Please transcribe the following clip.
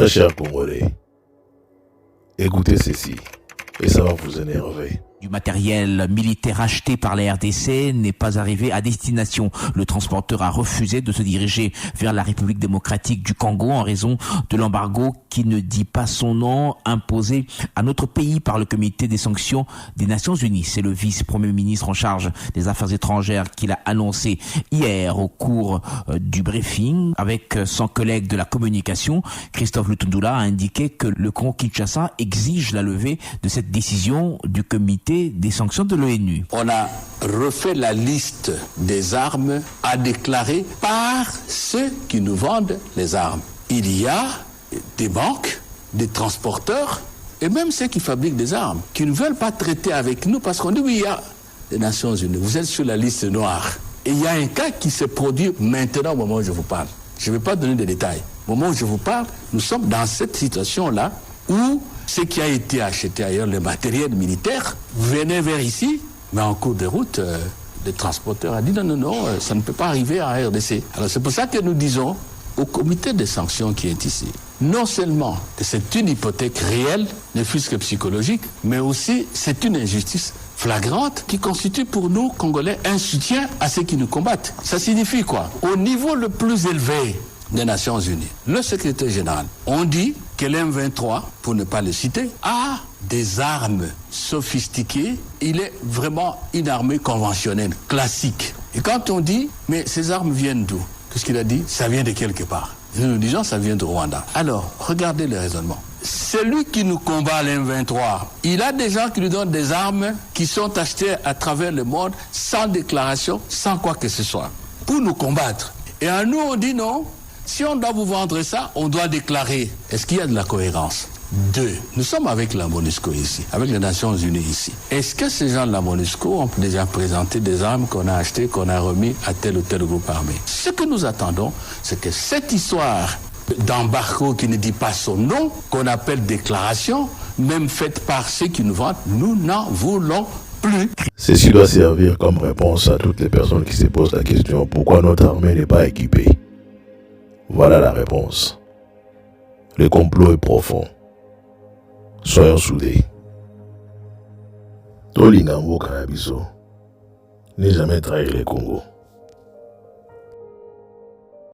Très chers Congolais, écoutez ceci et ça va vous énerver. Du matériel militaire acheté par la RDC n'est pas arrivé à destination. Le transporteur a refusé de se diriger vers la République démocratique du Congo en raison de l'embargo qui ne dit pas son nom imposé à notre pays par le comité des sanctions des Nations Unies. C'est le vice-premier ministre en charge des Affaires étrangères qui l'a annoncé hier au cours du briefing avec son collègue de la communication. Christophe Lutundula a indiqué que le Congo-Kinshasa exige la levée de cette décision du comité des sanctions de l'ONU. On a refait la liste des armes à déclarer par ceux qui nous vendent les armes. Il y a des banques, des transporteurs et même ceux qui fabriquent des armes qui ne veulent pas traiter avec nous parce qu'on dit oui, il y a les Nations Unies, vous êtes sur la liste noire. Et il y a un cas qui se produit maintenant au moment où je vous parle. Je ne vais pas donner de détails. Au moment où je vous parle, nous sommes dans cette situation-là où ce qui a été acheté ailleurs, le matériel militaire, venait vers ici, mais en cours de route, le transporteur a dit non, ça ne peut pas arriver à RDC. Alors c'est pour ça que nous disons au comité de sanctions qui est ici, non seulement que c'est une hypothèque réelle, ne fût-ce que psychologique, mais aussi c'est une injustice flagrante qui constitue pour nous, Congolais, un soutien à ceux qui nous combattent. Ça signifie quoi? Au niveau le plus élevé des Nations Unies, le secrétaire général, on dit que l'M23, pour ne pas le citer, a des armes sophistiquées. Il est vraiment une armée conventionnelle, classique. Et quand on dit, mais ces armes viennent d'où? Qu'est-ce qu'il a dit? Ça vient de quelque part. Nous disons, ça vient de Rwanda. Alors, regardez le raisonnement. Celui qui nous combat, l'M23, il a des gens qui lui donnent des armes qui sont achetées à travers le monde sans déclaration, sans quoi que ce soit, pour nous combattre. Et à nous, on dit non. Si on doit vous vendre ça, on doit déclarer. Est-ce qu'il y a de la cohérence? Deux, nous sommes avec la MONUSCO ici, avec les Nations Unies ici. Est-ce que ces gens de la MONUSCO ont déjà présenté des armes qu'on a achetées, qu'on a remis à tel ou tel groupe armé? Ce que nous attendons, c'est que cette histoire d'embargo qui ne dit pas son nom, qu'on appelle déclaration, même faite par ceux qui nous vendent, nous n'en voulons plus. Ceci doit servir comme réponse à toutes les personnes qui se posent la question pourquoi notre armée n'est pas équipée. Voilà la réponse. Le complot est profond. Soyons soudés. Tolingambo Kanabiso n'est jamais trahi le Congo.